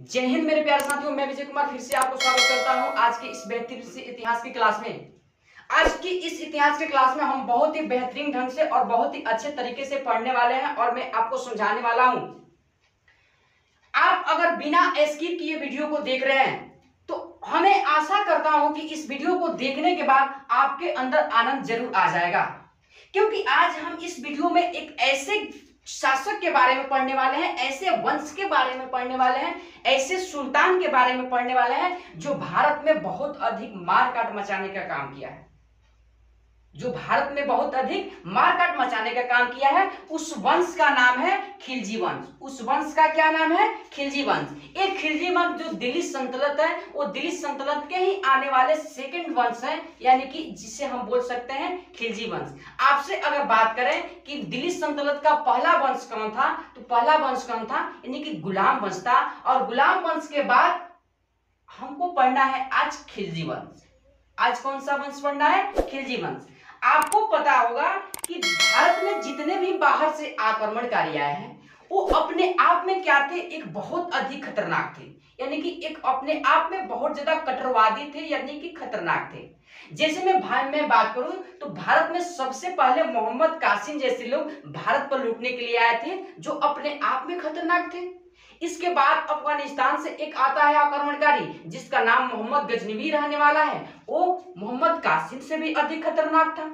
जय हिंद मेरे प्यारे साथियों, मैं विजय कुमार फिर से आपको स्वागत करता हूं आज के इस बेहतरीन से इतिहास की क्लास में। आज की इस इतिहास की क्लास में हम बहुत ही बेहतरीन ढंग से और बहुत ही अच्छे तरीके से पढ़ने वाले हैं और मैं आपको समझाने वाला हूं। आप अगर बिना स्किप किए वीडियो को देख रहे हैं तो हमें आशा करता हूं कि इस वीडियो को देखने के बाद आपके अंदर आनंद जरूर आ जाएगा, क्योंकि आज हम इस वीडियो में एक ऐसे शासक के बारे में पढ़ने वाले हैं, ऐसे वंश के बारे में पढ़ने वाले हैं, ऐसे सुल्तान के बारे में पढ़ने वाले हैं जो भारत में बहुत अधिक मारकाट मचाने का काम किया है, जो भारत में बहुत अधिक मारकाट मचाने का काम किया है। उस वंश का नाम है खिलजी वंश। उस वंश का क्या नाम है? खिलजी वंश। एक खिलजी वंश जो दिल्ली सल्तनत है, वो दिल्ली सल्तनत के ही आने वाले सेकंड वंश है, यानी कि जिसे हम बोल सकते हैं खिलजी वंश। आपसे अगर बात करें कि दिल्ली सल्तनत का पहला वंश कौन था, तो पहला वंश कौन था? यानी कि गुलाम वंश था। और गुलाम वंश के बाद हमको पढ़ना है आज खिलजी वंश। आज कौन सा वंश पढ़ना है? खिलजी वंश। आपको पता होगा कि भारत में जितने भी बाहर से आक्रमणकारी आए हैं वो अपने आप में क्या थे? एक बहुत अधिक खतरनाक थे, यानी कि एक अपने आप में बहुत ज्यादा कट्टरवादी थे, यानी कि खतरनाक थे। जैसे मैं बात करूं तो भारत में सबसे पहले मोहम्मद कासिम जैसे लोग भारत पर लूटने के लिए आए थे, जो अपने आप में खतरनाक थे। इसके बाद अफगानिस्तान से एक आता है आक्रमणकारी जिसका नाम मोहम्मद गजनवी रहने वाला है। वो मोहम्मद कासिम से भी अधिक खतरनाक था।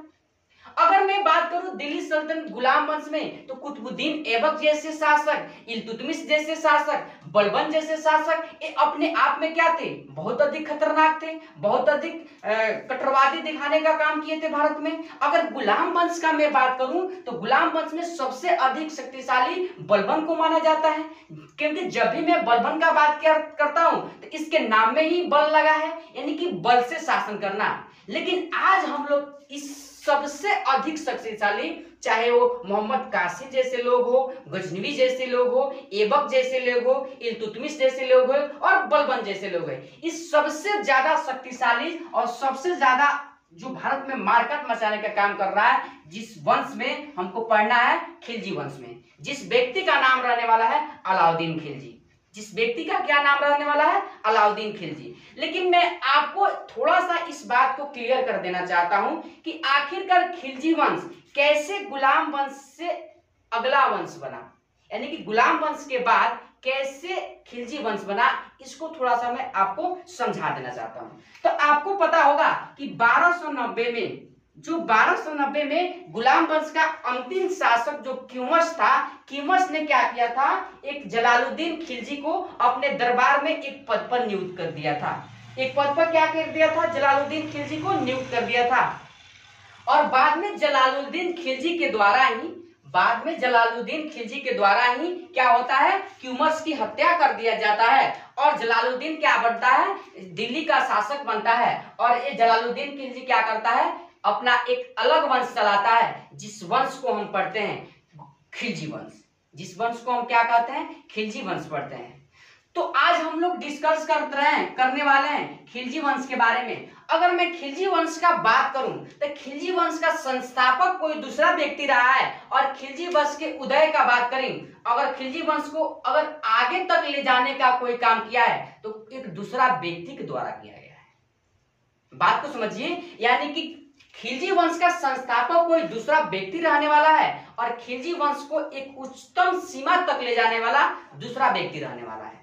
अगर मैं बात करूं दिल्ली सल्तनत गुलाम वंश में, तो कुतुबुद्दीन ऐबक जैसे शासक, इल्तुतमिश जैसे शासक, बलबन जैसे शासक, ये अपने आप में क्या थे? बहुत अधिक खतरनाक थे, बहुत अधिक कट्टरवादी दिखाने का काम किए थे भारत में। अगर गुलाम वंश का मैं बात करूं तो गुलाम वंश में सबसे अधिक शक्तिशाली बलबन को माना जाता है, क्योंकि जब भी मैं बलबन का बात करता हूं तो इसके नाम में ही बल लगा है, यानी कि बल से शासन करना। लेकिन आज हम लोग इस सबसे अधिक शक्तिशाली, चाहे वो मोहम्मद कासिम जैसे लोग हो, गजनवी जैसे लोग हो, ऐबक जैसे लोग हो, इल्तुतमिश जैसे लोग हो और बलबन जैसे लोग हैं, इस सबसे ज्यादा शक्तिशाली और सबसे ज्यादा जो भारत में मारकाट मचाने का काम कर रहा है, जिस वंश में हमको पढ़ना है खिलजी वंश में, जिस व्यक्ति का नाम रहने वाला है अलाउद्दीन खिलजी। जिस व्यक्ति का क्या नाम रहने वाला है? अलाउद्दीन खिलजी। लेकिन मैं आपको थोड़ा सा इस बात को क्लियर कर देना चाहता हूं कि आखिरकार खिलजी वंश कैसे गुलाम वंश से अगला वंश बना, यानी कि गुलाम वंश के बाद कैसे खिलजी वंश बना, इसको थोड़ा सा मैं आपको समझा देना चाहता हूं। तो आपको पता होगा कि 1290 में गुलाम वंश का अंतिम शासक जो क्यूमस था, क्यूमस ने क्या किया था? एक जलालुद्दीन खिलजी को अपने दरबार में एक पद पर नियुक्त कर दिया था। एक पद पर क्या कर दिया था? जलालुद्दीन खिलजी को नियुक्त कर दिया था। और बाद में जलालुद्दीन खिलजी के द्वारा ही क्या होता है? क्यूमस की हत्या कर दिया जाता है और जलालुद्दीन क्या बनता है? दिल्ली का शासक बनता है। और ये जलालुद्दीन खिलजी क्या करता है? अपना एक अलग वंश चलाता है, जिस वंश को हम पढ़ते हैं खिलजी वंश। जिस वंश को हम क्या कहते हैं? खिलजी वंश पढ़ते हैं। तो आज हम लोग डिस्कस करने वाले हैं खिलजी वंश के बारे में। अगर मैं खिलजी वंश का बात करूं तो खिलजी वंश का संस्थापक कोई दूसरा व्यक्ति रहा है, और खिलजी वंश के उदय का बात करें, अगर खिलजी वंश को अगर आगे तक ले जाने का कोई काम किया है तो एक दूसरा व्यक्ति के द्वारा किया गया है। बात को समझिए, यानी कि खिलजी वंश का संस्थापक कोई दूसरा व्यक्ति रहने वाला है और खिलजी वंश को एक उच्चतम सीमा तक ले जाने वाला दूसरा व्यक्ति रहने वाला है।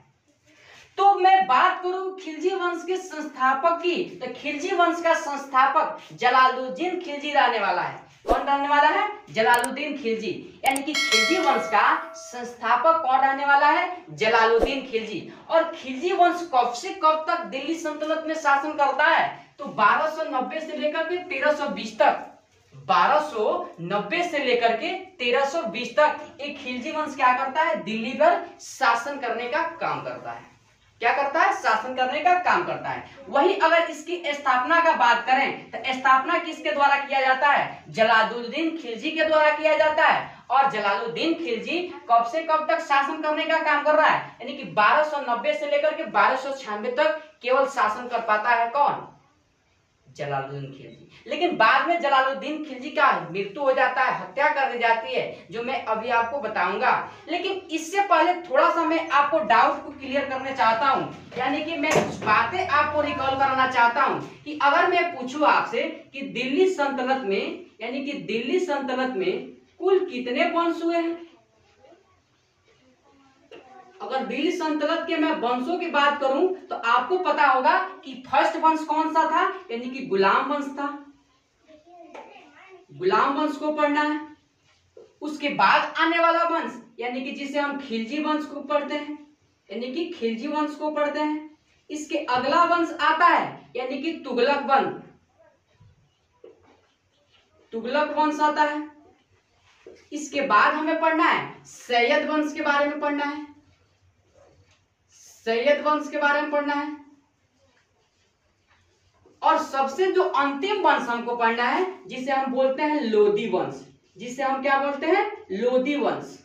तो मैं बात करूं खिलजी वंश के संस्थापक की, तो खिलजी वंश का संस्थापक जलालुद्दीन खिलजी रहने वाला है। कौन रहने वाला है? जलालुद्दीन खिलजी। यानी कि खिलजी वंश का संस्थापक कौन रहने वाला है? जलालुद्दीन खिलजी। और खिलजी वंश कब से कब तक दिल्ली सल्तनत में शासन करता है? तो 1290 से लेकर के 1320 तक। 1290 से लेकर के 1320 तक एक खिलजी वंश क्या करता है? दिल्ली पर शासन करने का काम करता है। क्या करता है? शासन करने का काम करता है। वही अगर इसकी स्थापना का बात करें तो स्थापना किसके द्वारा किया जाता है? जलालुद्दीन खिलजी के द्वारा किया जाता है। और जलालुद्दीन खिलजी कब से कब तक शासन करने का काम कर रहा है? यानी कि 1290 से लेकर के 1296 तक केवल शासन कर पाता है कौन? जलालुद्दीन खिलजी। लेकिन बाद में जलालुद्दीन खिलजी का मृत्यु हो जाता है, हत्या कर दी जाती है, जो मैं अभी आपको बताऊंगा। लेकिन इससे पहले थोड़ा सा मैं आपको डाउट को क्लियर करना चाहता हूं, यानी कि मैं कुछ बातें आपको रिकॉल कराना चाहता हूं कि अगर मैं पूछूं आपसे कि दिल्ली सल्तनत में, यानी कि दिल्ली सल्तनत में कुल कितने वंश हुए हैं। अगर दिल्ली सल्तनत के मैं वंशों की बात करूं तो आपको पता होगा कि फर्स्ट वंश कौन सा था, यानी कि गुलाम वंश था। गुलाम वंश को पढ़ना है। उसके बाद आने वाला वंश, यानी कि जिसे हम खिलजी वंश को पढ़ते हैं, यानी कि खिलजी वंश को पढ़ते हैं। इसके अगला वंश आता है, यानी कि तुगलक वंश। तुगलक वंश आता है। इसके बाद हमें पढ़ना है सैयद वंश के बारे में पढ़ना है। सैयद वंश के बारे में पढ़ना है। और सबसे जो अंतिम वंश हमको पढ़ना है, जिसे हम बोलते हैं लोधी वंश। जिसे हम क्या बोलते हैं, लोधी वंश।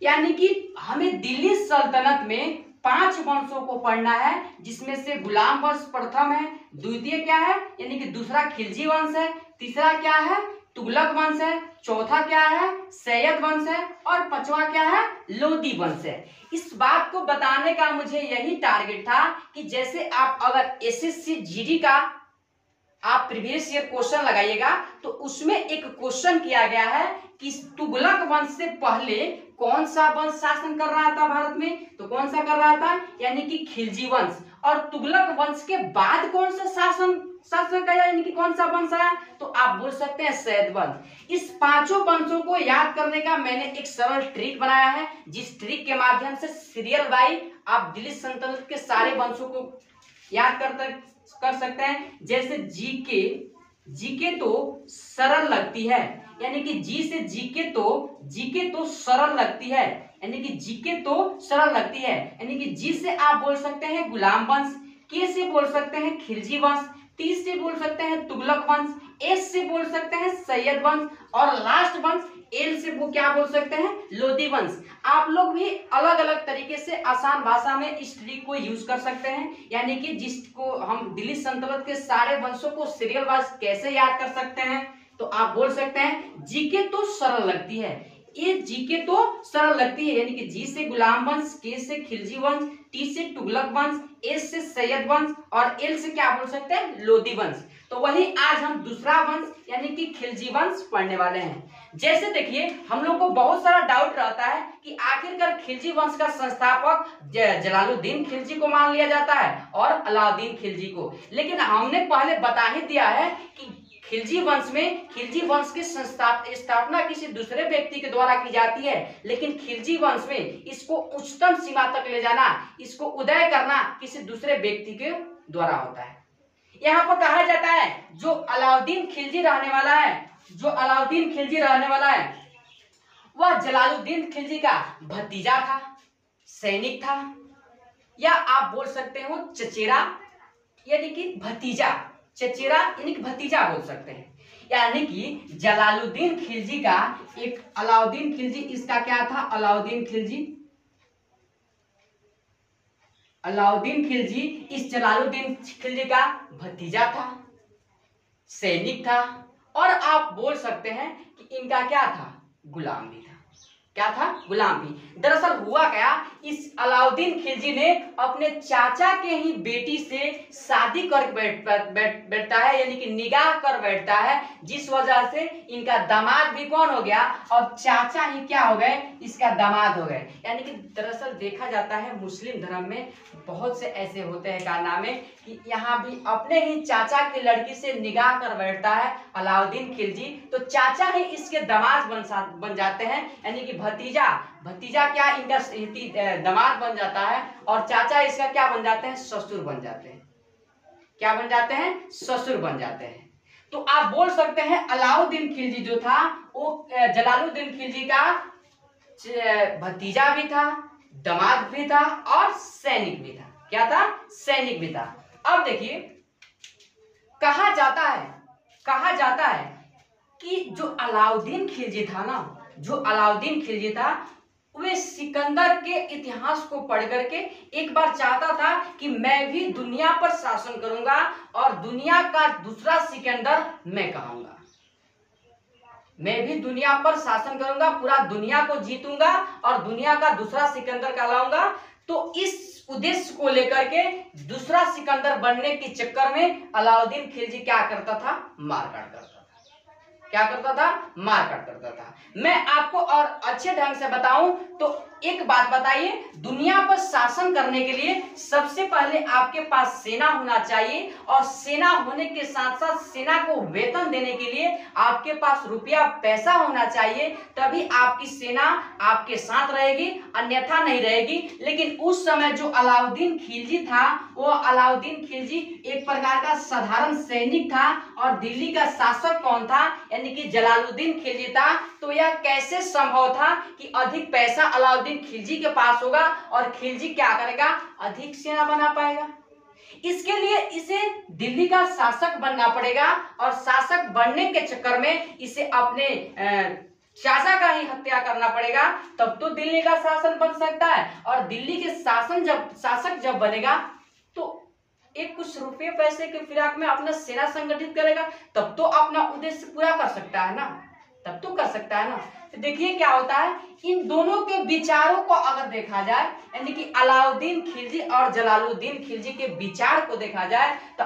यानी कि हमें दिल्ली सल्तनत में 5 वंशों को पढ़ना है, जिसमें से गुलाम वंश प्रथम है, द्वितीय क्या है, यानी कि दूसरा खिलजी वंश है, तीसरा क्या है, तुगलक वंश है, चौथा क्या है, सैयद वंश है, और पांचवा क्या है, लोधी वंश है। इस बात को बताने का मुझे यही टारगेट था कि जैसे आप अगर एसएससी जीडी का आप प्रीवियस ईयर क्वेश्चन लगाइएगा तो उसमें एक क्वेश्चन किया गया है कि तुगलक वंश से पहले कौन सा वंश शासन कर रहा था भारत में, तो कौन सा कर रहा था, यानी कि खिलजी वंश। और तुगलक वंश के बाद कौन सा शासन किया, यानी कि कौन सा वंश आया, तो आप बोल सकते हैं सैयद वंश। इस 5 वंशों को याद करने का मैंने एक सरल ट्रिक बनाया है, जिस ट्रिक के माध्यम से सीरियल वाइज आप दिल्ली सल्तनत के सारे वंशों को याद कर सकते हैं। जैसे जीके तो सरल लगती है, यानी कि जी से जीके तो सरल लगती है, यानी कि जीके तो सरल लगती है, यानी कि जी से आप बोल सकते हैं गुलाम वंश, के से बोल सकते हैं खिलजी वंश, टी से बोल सकते हैं तुगलक वंश, एस से बोल सकते हैं सैयद वंश, और लास्ट वंश एल से वो क्या बोल सकते हैं, लोधी वंश। आप लोग भी अलग अलग तरीके से आसान भाषा में इस ट्रिक को यूज कर सकते हैं, यानी कि जिसको हम दिल्ली सल्तनत के सारे वंशों को सीरियल वाइज कैसे याद कर सकते हैं, तो आप बोल सकते हैं जीके तो सरल लगती है, ये जीके तो सरल लगती है, यानी कि जी से गुलाम वंश, के से खिलजी वंश, टी से तुगलक वंश, एस से सैयद वंश, और एल से क्या बोल सकते हैं, लोधी वंश। तो वही आज हम दूसरा वंश यानी कि खिलजी वंश पढ़ने वाले हैं। जैसे देखिए, हम लोग को बहुत सारा डाउट रहता है कि आखिरकार खिलजी वंश का संस्थापक जलालुद्दीन खिलजी को मान लिया जाता है और अलाउद्दीन खिलजी को, लेकिन हमने पहले बता ही दिया है कि खिलजी वंश की स्थापना किसी दूसरे व्यक्ति के द्वारा की जाती है, लेकिन खिलजी वंश में इसको उच्चतम सीमा तक ले जाना, इसको उदय करना किसी दूसरे व्यक्ति के द्वारा होता है। यहाँ पर कहा जाता है जो अलाउद्दीन खिलजी रहने वाला है वह जलालुद्दीन खिलजी का भतीजा था, सैनिक था, या आप बोल सकते हो चचेरा, यानी कि भतीजा, चचेरा यानी कि भतीजा बोल सकते हैं। यानी कि जलालुद्दीन खिलजी का एक अलाउद्दीन खिलजी, इसका क्या था, अलाउद्दीन खिलजी इस जलालुद्दीन खिलजी का भतीजा था, सैनिक था, और आप बोल सकते हैं कि इनका क्या था, गुलाम भी था। क्या था, गुलाम भी। दरअसल हुआ क्या, इस अलाउद्दीन खिलजी ने अपने चाचा के ही बेटी से शादी कर बैठता है, यानी कि निकाह कर बैठता है, जिस वजह से इनका दामाद भी कौन हो गया, और चाचा ही क्या हो गए, इसका दामाद हो गए। यानी कि दरअसल देखा जाता है मुस्लिम धर्म में बहुत से ऐसे होते हैं कारनामे कि यहाँ भी अपने ही चाचा की लड़की से निकाह कर बैठता है अलाउद्दीन खिलजी, तो चाचा ही इसके दामाद बन जाते हैं, यानी कि भतीजा क्या इनका दामाद बन जाता है, और चाचा इसका क्या बन जाते हैं, ससुर बन जाते हैं। क्या बन जाते हैं, ससुर बन जाते हैं। तो आप बोल सकते हैं अलाउद्दीन खिलजी जो था वो जलालुद्दीन खिलजी का भतीजा भी था, दामाद भी था, और सैनिक भी था। क्या था, सैनिक भी था। अब देखिए, कहा जाता है कि जो अलाउद्दीन खिलजी था, वे सिकंदर के इतिहास को पढ़ करके एक बार चाहता था कि मैं भी दुनिया पर शासन करूंगा और दुनिया का दूसरा सिकंदर मैं कहूंगा, मैं भी दुनिया पर शासन करूंगा, पूरा दुनिया को जीतूंगा और दुनिया का दूसरा सिकंदर कहलाऊंगा। तो इस उद्देश्य को लेकर के दूसरा सिकंदर बनने के चक्कर में अलाउद्दीन खिलजी क्या करता था, मारकाट करता था। क्या करता था, मारकाट करता था। मैं आपको और अच्छे ढंग से बताऊं तो एक बात बताइए, दुनिया पर शासन करने के लिए सबसे पहले आपके पास सेना होना चाहिए और सेना होने के साथ साथ सेना को वेतन देने के लिए आपके पास रुपया पैसा होना चाहिए, तभी आपकी सेना आपके साथ रहेगी, अन्यथा नहीं रहेगी। लेकिन उस समय जो अलाउद्दीन खिलजी था, वो अलाउद्दीन खिलजी एक प्रकार का साधारण सैनिक था और दिल्ली का शासक कौन था, यानी कि जलालुद्दीन खिलजी था। तो यह कैसे संभव था कि अधिक पैसा अलाउद्दीन खिलजी के पास होगा और खिलजी क्या करेगा, अधिक सेना बना पाएगा। इसके लिए इसे दिल्ली का शासक बनना पड़ेगा और शासक बनने के चक्कर में इसे अपने चाचा का ही हत्या करना पड़ेगा, तब तो दिल्ली का शासन बन सकता है। और दिल्ली के शासक जब बनेगा तो एक कुछ रुपये पैसे के फिराक में अपना सेना संगठित करेगा, तब तो अपना उद्देश्य पूरा कर सकता है ना, तब तो कर सकता है ना। तो देखिए क्या होता है, इन दोनों के विचारों को अगर देखा जाए, यानी कि अलाउद्दीन खिलजी और जलालुद्दीन खिलजी के विचार को देखा जाए, तो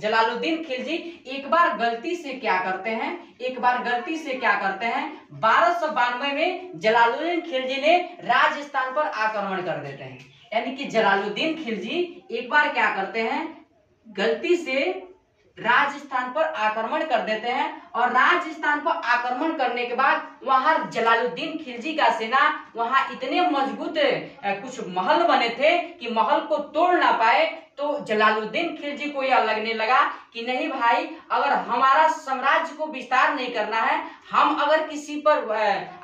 जलालुद्दीन खिलजी एक बार गलती से क्या करते हैं, 1292 में जलालुद्दीन खिलजी ने राजस्थान पर आक्रमण कर देते हैं। यानी कि जलालुद्दीन खिलजी एक बार क्या करते हैं, गलती से राजस्थान पर आक्रमण कर देते हैं और राजस्थान पर आक्रमण करने के बाद वहां जलालुद्दीन खिलजी का सेना वहां इतने मजबूत कुछ महल बने थे कि महल को तोड़ ना पाए। तो जलालुद्दीन खिलजी को यह लगने लगा कि नहीं भाई, अगर हमारा साम्राज्य को विस्तार नहीं करना है, हम अगर किसी पर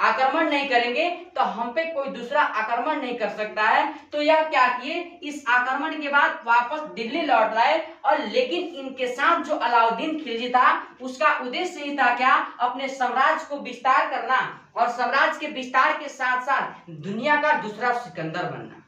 आक्रमण नहीं करेंगे तो हम पे कोई दूसरा आक्रमण नहीं कर सकता है। तो यह क्या किए, इस आक्रमण के बाद वापस दिल्ली लौट आए। और लेकिन इनके साथ जो अलाउद्दीन खिलजी था, उसका उद्देश्य ही था क्या, अपने साम्राज्य को विस्तार करना और साम्राज्य के विस्तार के साथ साथ दुनिया का दूसरा सिकंदर बनना।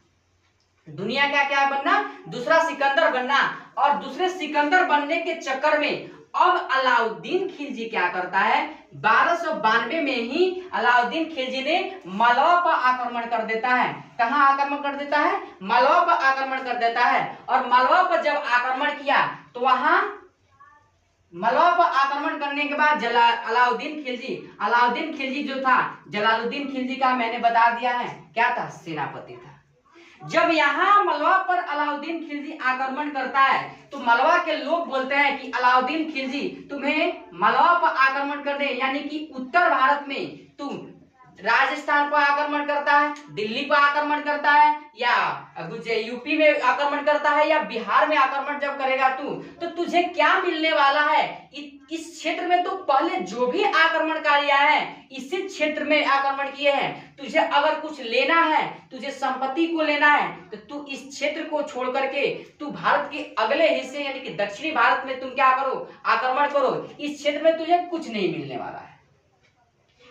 दुनिया का क्या बनना, दूसरा सिकंदर बनना। और दूसरे सिकंदर बनने के चक्कर में अब अलाउद्दीन खिलजी क्या करता है, 1292 में ही अलाउद्दीन खिलजी ने मालवा पर आक्रमण कर देता है। कहां आक्रमण कर देता है, मालवा पर आक्रमण कर देता है। और मालवा पर जब आक्रमण किया तो वहां मालवा पर आक्रमण करने के बाद अलाउद्दीन खिलजी जो था, जलालुद्दीन खिलजी का मैंने बता दिया है क्या था, सेनापति था। जब यहाँ मालवा पर अलाउद्दीन खिलजी आक्रमण करता है तो मालवा के लोग बोलते हैं कि अलाउद्दीन खिलजी तुम्हें मालवा पर आक्रमण करने, यानी कि उत्तर भारत में तुम राजस्थान पर आक्रमण करता है, दिल्ली पर आक्रमण करता है, या यूपी में आक्रमण करता है, या बिहार में आक्रमण जब करेगा तू, तो तुझे क्या मिलने वाला है। इस क्षेत्र में तो पहले जो भी आक्रमणकारी आए हैं इसी क्षेत्र में आक्रमण किए हैं, तुझे अगर कुछ लेना है, तुझे संपत्ति को लेना है, तो तू इस क्षेत्र को छोड़ करके तू भारत के अगले हिस्से यानी कि दक्षिणी भारत में तुम क्या करो, आक्रमण करो। इस क्षेत्र में तुझे कुछ नहीं मिलने वाला है,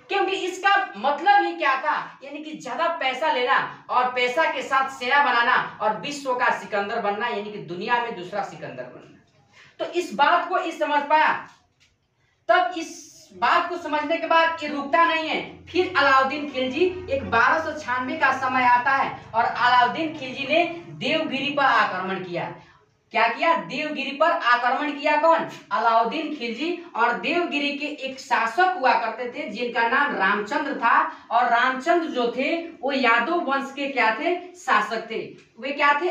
क्योंकि इसका मतलब ही क्या था, यानी कि ज्यादा पैसा लेना और पैसा के साथ सेना बनाना और विश्व का सिकंदर बनना, यानी कि दुनिया में दूसरा सिकंदर बनना। तो इस बात को इस समझ पाया। तब इस बात को समझने के बाद ये रुकता नहीं है, फिर अलाउद्दीन खिलजी एक 1296 का समय आता है और अलाउद्दीन खिलजी ने देवगिरी पर आक्रमण किया। क्या किया, देवगिरी पर आक्रमण किया। कौन, अलाउद्दीन खिलजी। और देवगिरी के एक शासक हुआ करते थे जिनका नाम रामचंद्र था, और रामचंद्र जो थे वो यादव वंश के क्या थे, शासक थे। वे क्या थे,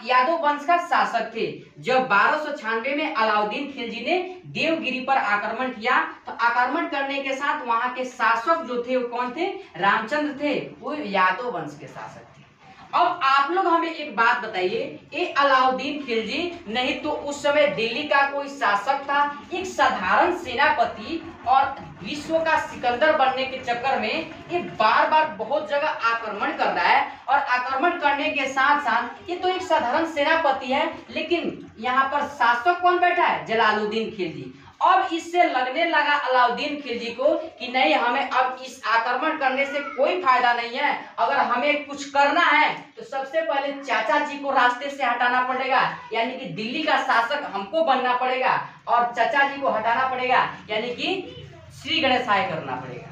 यादव वंश का शासक थे। जब 1296 में अलाउद्दीन खिलजी ने देवगिरी पर आक्रमण किया तो आक्रमण करने के साथ वहां के शासक जो थे वो कौन थे, रामचंद्र थे, वो यादव वंश के शासक थे। अब आप लोग हमें एक बात बताइए, ये अलाउद्दीन खिलजी नहीं तो उस समय दिल्ली का कोई शासक था, एक साधारण सेनापति, और विश्व का सिकंदर बनने के चक्कर में ये बार बार बहुत जगह आक्रमण कर रहा है। और आक्रमण करने के साथ साथ ये तो एक साधारण सेनापति है, लेकिन यहाँ पर शासक कौन बैठा है, जलालुद्दीन खिलजी। अब इससे लगने लगा अलाउद्दीन खिलजी को कि नहीं, हमें अब इस आक्रमण करने से कोई फायदा नहीं है। अगर हमें कुछ करना है तो सबसे पहले चाचा जी को रास्ते से हटाना पड़ेगा, यानी कि दिल्ली का शासक हमको बनना पड़ेगा और चाचा जी को हटाना पड़ेगा, यानी कि श्री गणेशाय करना पड़ेगा।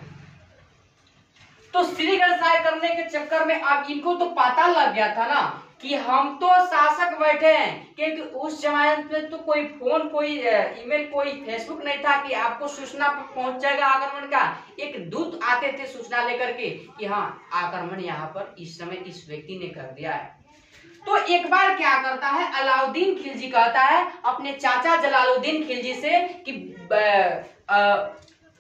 तो श्री गणेशाय करने के चक्कर में अब इनको तो पता लग गया था ना कि हम तो शासक बैठे हैं, क्योंकि उस जमाने में तो कोई फोन, कोई ईमेल, कोई फेसबुक नहीं था कि आपको सूचना पहुंच जाएगा आक्रमण का। एक दूत आते थे सूचना लेकर के कि हाँ, आक्रमण यहाँ पर इस समय इस व्यक्ति ने कर दिया है। तो एक बार क्या करता है अलाउद्दीन खिलजी, कहता है अपने चाचा जलालुद्दीन खिलजी से कि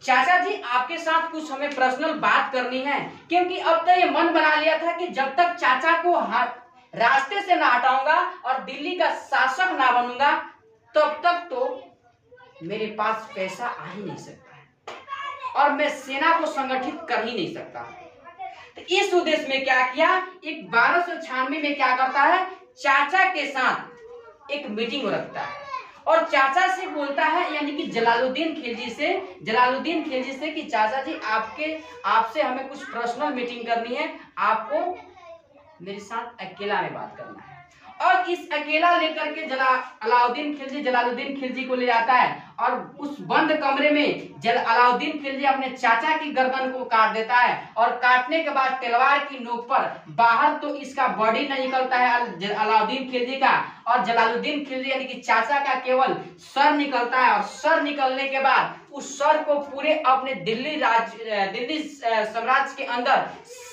चाचा जी, आपके साथ कुछ हमें पर्सनल बात करनी है, क्योंकि अब तक ये मन बना लिया था कि जब तक चाचा को रास्ते से ना हटाऊंगा और दिल्ली का शासक ना बनूंगा तब तक तो मेरे पास पैसा आ ही नहीं सकता है और मैं सेना को संगठित कर ही नहीं सकता। तो इस उद्देश्य में क्या किया, एक 1296 में क्या करता है, चाचा के साथ एक मीटिंग रखता है और चाचा से बोलता है, यानी कि जलालुद्दीन खिलजी से कि चाचा जी, आपसे हमें कुछ पर्सनल मीटिंग करनी है, आपको मेरे साथ अकेला में बात करना है। और इस अकेला लेकर के अलाउद्दीन खिलजी जलालुद्दीन खिलजी को ले जाता है और उस बंद कमरे में अलाउद्दीन खिलजी अपने चाचा की गर्दन को काट देता है और काटने के बाद तलवार की नोक पर, बाहर तो इसका बॉडी नहीं निकलता है अलाउद्दीन खिलजी का, और जलालुद्दीन खिलजी यानी कि चाचा का केवल सर निकलता है। और सर निकलने के बाद उस सर को पूरे अपने दिल्ली साम्राज्य के अंदर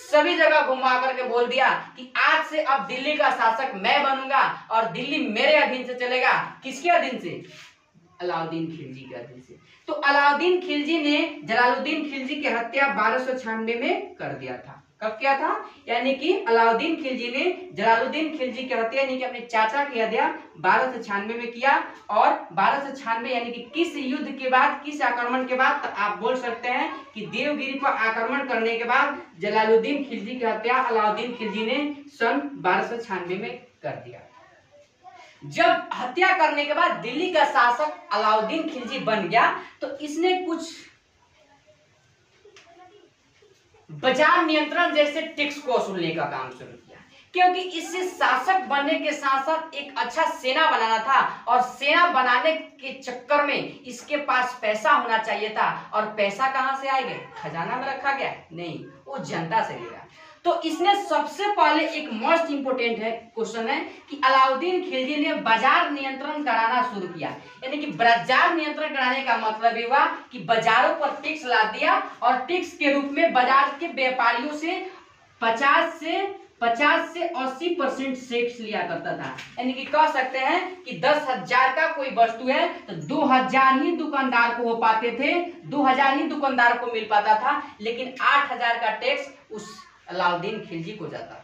सभी जगह घुमा करके बोल दिया कि आज से अब दिल्ली का शासक मैं बनूंगा और दिल्ली मेरे अधीन से चलेगा। किसके अधीन से? अलाउद्दीन खिलजी के अधीन से। तो अलाउद्दीन खिलजी ने जलालुद्दीन खिलजी की हत्या 1296 में कर दिया था। कब किया था? यानी कि अलाउद्दीन खिलजी ने जलालुद्दीन खिलजी की हत्या यानी कि अपने चाचा की हत्या 1296 में किया। और 1296 यानी कि किस युद्ध के बाद, किस आक्रमण के बाद? आप बोल सकते हैं कि देवगिरी पर आक्रमण करने के बाद जलालुद्दीन खिलजी की हत्या अलाउद्दीन खिलजी ने सन 1296 में कर दिया। जब हत्या करने के बाद दिल्ली का शासक अलाउद्दीन खिलजी बन गया तो इसने कुछ बाजार नियंत्रण जैसे टैक्स को वसूलने का काम शुरू किया, क्योंकि इससे शासक बनने के साथ साथ एक अच्छा सेना बनाना था और सेना बनाने के चक्कर में इसके पास पैसा होना चाहिए था। और पैसा कहां से आएगा? खजाना में रखा गया? नहीं, वो जनता से लिया। तो इसने सबसे पहले एक मोस्ट इंपोर्टेंट है क्वेश्चन है कि अलाउद्दीन खिलजी ने बाजार नियंत्रण कराना शुरू किया। यानी कि बाजार नियंत्रण कराने का मतलब ये हुआ कि बाजारों पर टैक्स ला दिया और टैक्स के रूप में बाजार के व्यापारियों से 50 से 80% टैक्स लिया करता था। यानी कि कह सकते हैं कि 10,000 का कोई वस्तु है तो 2,000 ही दुकानदार को हो पाते थे, 2,000 ही दुकानदार को मिल पाता था, लेकिन 8,000 का टैक्स उस अलाउद्दीन खिलजी को जाता था।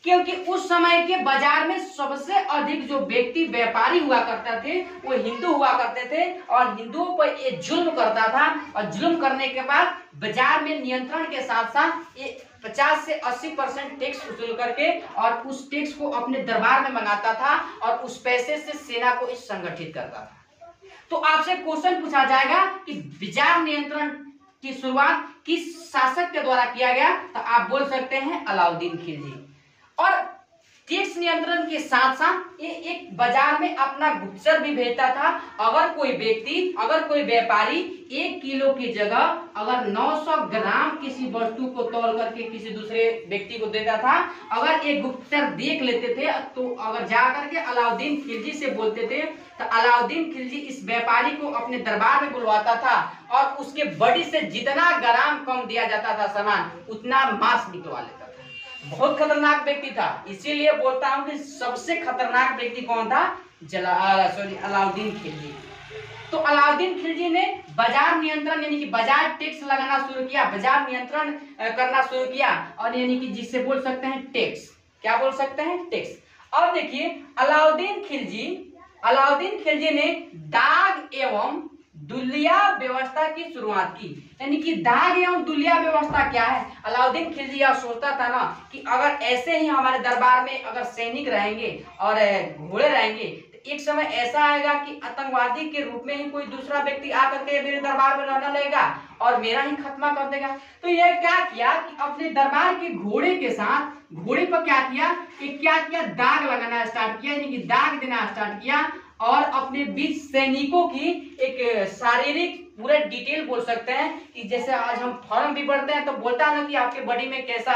क्योंकि उस समय के बाजार में सबसे अधिक जो व्यक्ति व्यापारी हुआ करते थे वो हिंदू हुआ करते थे और हिंदुओं पर ये जुल्म करता था। और जुल्म करने के बाद बाजार में नियंत्रण के साथ साथ ये 50 से 80% टैक्स वसूल करके और उस टैक्स को अपने दरबार में मंगाता था और उस पैसे से सेना को संगठित करता था। तो आपसे क्वेश्चन पूछा जाएगा कि बाजार नियंत्रण की शुरुआत किस शासक के द्वारा किया गया? तो आप बोल सकते हैं अलाउद्दीन खिलजी। और टैक्स नियंत्रण के साथ साथ ये एक बाजार में अपना गुप्तचर भी भेजता था। अगर कोई व्यापारी 1 किलो की जगह अगर 900 ग्राम किसी वस्तु को तौल करके किसी दूसरे व्यक्ति को देता था, अगर ये गुप्तचर देख लेते थे तो अगर जा करके अलाउद्दीन खिलजी से बोलते थे तो अलाउद्दीन खिलजी इस व्यापारी को अपने दरबार में बुलवाता था और उसके बॉडी से जितना ग्राम कम दिया जाता था सामान, उतना मांस निकलवा लेता था। बहुत खतरनाक व्यक्ति था, इसीलिए बोलता हूं कि सबसे खतरनाक व्यक्ति कौन था? अलाउद्दीन खिलजी। तो अलाउद्दीन खिलजी ने बाजार नियंत्रण यानी कि बाजार टैक्स लगाना शुरू किया, बाजार नियंत्रण करना शुरू किया और यानी कि जिससे बोल सकते हैं टैक्स। क्या बोल सकते हैं? टैक्स। अब देखिए अलाउद्दीन खिलजी ने दाग एवं दुलिया व्यवस्था की शुरुआत की। यानी कि दाग एवं दुलिया व्यवस्था क्या है? अलाउद्दीन खिलजी यह सोचता था ना कि अगर ऐसे ही हमारे दरबार में अगर सैनिक रहेंगे और घोड़े रहेंगे तो एक समय ऐसा आएगा कि आतंकवादी के रूप में ही कोई दूसरा व्यक्ति आकर के मेरे दरबार में रहना लगेगा और मेरा ही खत्मा कर देगा। तो यह क्या किया कि अपने दरबार के घोड़े के साथ घोड़े पर क्या किया दाग लगाना स्टार्ट किया, यानी कि दाग देना स्टार्ट किया और अपने बीच सैनिकों की एक शारीरिक पूरा डिटेल बोल सकते हैं कि जैसे आज हम फॉर्म भी पढ़ते हैं तो बोलता है ना कि आपके बॉडी में कैसा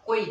कोई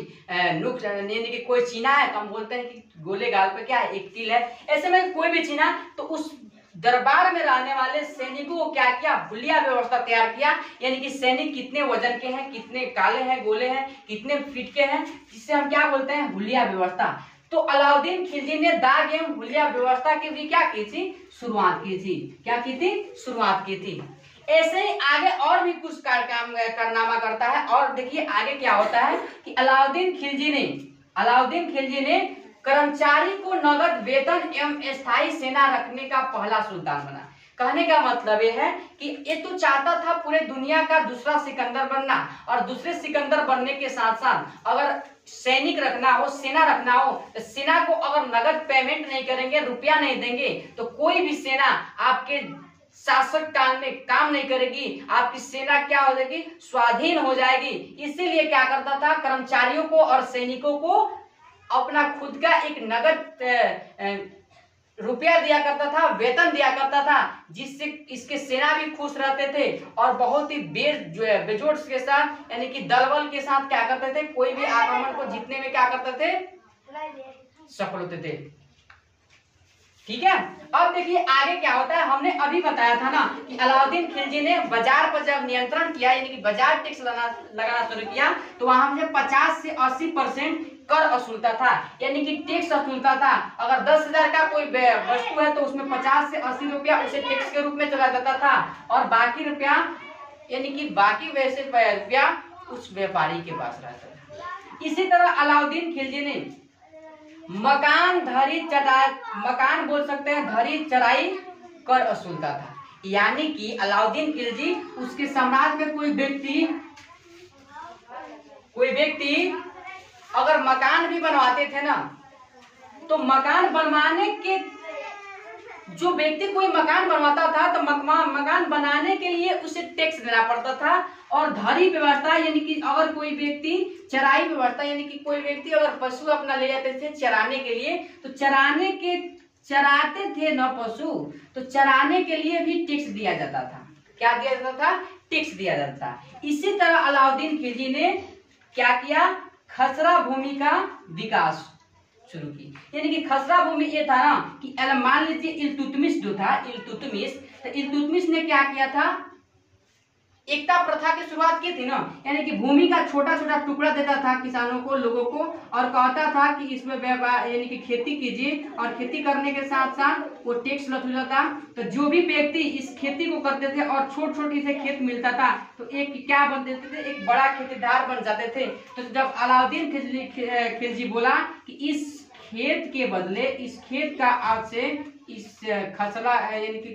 नुक्स यानी कि कोई चीना है तो हम बोलते हैं कि गोले गाल पे क्या है एक तिल है। ऐसे में कोई भी चीना तो उस दरबार में रहने वाले सैनिकों को क्या किया, हुलिया व्यवस्था तैयार किया, यानी कि सैनिक कितने वजन के हैं, कितने काले हैं, गोले हैं, कितने फीट के हैं, जिससे हम क्या बोलते हैं हुलिया व्यवस्था। तो अलाउद्दीन खिलजी ने दाग एवं हुलिया व्यवस्था की भी क्या की थी, शुरुआत की थी। क्या की थी, शुरुआत की थी। ऐसे ही आगे और भी कुछ कारनामा करता है। और देखिए आगे क्या होता है कि अलाउद्दीन खिलजी ने कर्मचारी को नगद वेतन एवं स्थायी सेना रखने का पहला सुल्तान बना। कहने का मतलब यह है कि ये तो चाहता था पूरे दुनिया का दूसरा सिकंदर बनना, और दूसरे सिकंदर बनने के साथ साथ अगर सैनिक रखना हो, सेना रखना हो, तो सेना को अगर नगद पेमेंट नहीं करेंगे, रुपया नहीं देंगे, तो कोई भी सेना आपके शासक काल में काम नहीं करेगी, आपकी सेना क्या हो जाएगी, स्वाधीन हो जाएगी। इसीलिए क्या करता था, कर्मचारियों को और सैनिकों को अपना खुद का एक नगद रुपया दिया करता था, वेतन दिया करता था, जिससे इसके सेना भी खुश रहते थे और बहुत ही बेजोड़ के साथ यानी कि दलबल के साथ क्या करते थे, कोई भी आक्रमण को जीतने में क्या करते थे, सफल होते थे। ठीक है। अब देखिए आगे क्या होता है। हमने अभी बताया था ना कि अलाउद्दीन खिलजी ने बाजार पर जब नियंत्रण किया, यानी कि बाजार टैक्स लगाना शुरू किया, तो वहां हमने 50 से 80% कर वसूलता था, यानी कि टैक्स वसूलता था। अगर 10,000 का कोई वस्तु है तो उसमें 50 से 80 रुपया उसे टैक्स के रूप में चला जाता था, और बाकी रुपया यानी कि बाकी वैसे रुपया उस व्यापारी के पास रहता था। इसी तरह अलाउद्दीन खिलजी ने मकान बोल सकते हैं, धरी चराई कर वसूलता था। यानी कि अलाउद्दीन खिलजी उसके साम्राज्य में कोई व्यक्ति अगर मकान भी बनवाते थे ना, तो मकान बनवाने के जो व्यक्ति कोई मकान बनवाता था तो मकान बनाने के लिए उसे टैक्स देना पड़ता था। और धरी व्यवस्था यानी कि अगर कोई व्यक्ति चराई व्यवस्था यानी कि कोई व्यक्ति अगर पशु अपना ले जाते थे चराने के लिए, तो चराते थे न पशु, तो चराने के लिए भी टैक्स दिया जाता था। क्या दिया जाता था, टैक्स दिया जाता था। इसी तरह अलाउद्दीन खिलजी ने क्या किया, खसरा भूमि का विकास शुरू की। यानी कि खसरा भूमि ये था ना कि मान लीजिए इल्तुतमिश जो था, इल्तुतमिश ने क्या किया था, एकता प्रथा की शुरुआत की थी ना, यानी कि भूमि का छोटा छोटा टुकड़ा देता था किसानों को, लोगों को, और कहता था कि इसमें व्यापार यानी कि खेती कीजिए, और खेती करने के साथ साथ वो टैक्स वसूला था। तो जो भी व्यक्ति इस खेती को करते थे और छोट छोटी से खेत मिलता था तो एक क्या बन देते थे, एक बड़ा खेतीदार बन जाते थे। तो जब अलाउद्दीन खिलजी बोला कि इस खेत के बदले, इस खेत का आज से इस खसरा यानी कि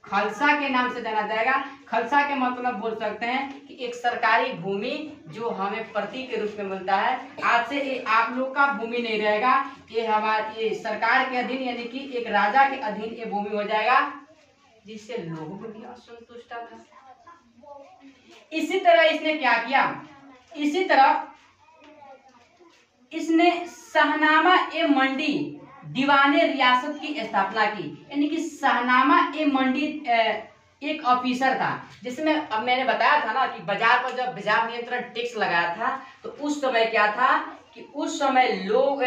खालसा के नाम से जाना जाएगा। खालसा के मतलब बोल सकते हैं कि एक सरकारी भूमि जो हमें प्रति के रूप में मिलता है। आज से ये आप लोग का भूमि नहीं रहेगा, ये सरकार के अधीन यानी कि एक राजा के अधीन ये भूमि हो जाएगा, जिससे लोगों को भी असंतुष्ट था। इसी तरह इसने क्या किया, इसी तरह इसने शाहनामा ए मंडी दीवाने रियासत की स्थापना की। यानी कि शाहनामा ए मंडी एक ऑफिसर था, जिसमें अब मैंने बताया था ना कि बाजार पर जब बाजार नियंत्रण टैक्स लगाया था, तो उस समय क्या था कि उस समय लोग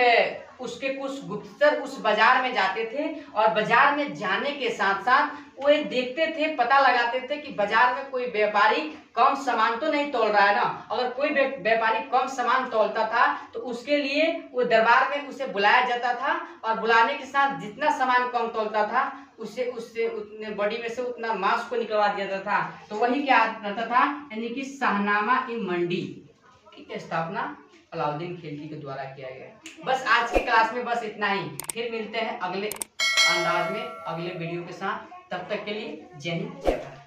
उसके कुछ गुप्तचर उस बाजार में जाते थे, और बाजार में जाने के साथ साथ वो देखते थे, पता लगाते थे कि बाजार में कोई व्यापारी कम सामान तो नहीं तोल रहा है ना। अगर कोई व्यापारी कम सामान तोलता था तो उसके लिए वो दरबार में उसे बुलाया जाता था, और बुलाने के साथ जितना सामान कम तोलता था उससे उतने बॉडी में से उतना मांस को निकलवा दिया जाता था। तो वही क्या रहता था, यानी कि शाहनामा ए मंडी की स्थापना अलाउद्दीन खिलजी के द्वारा किया गया। बस आज के क्लास में बस इतना ही। फिर मिलते हैं अगले अंदाज में अगले वीडियो के साथ। तब तक के लिए जय हिंद, जय भारत।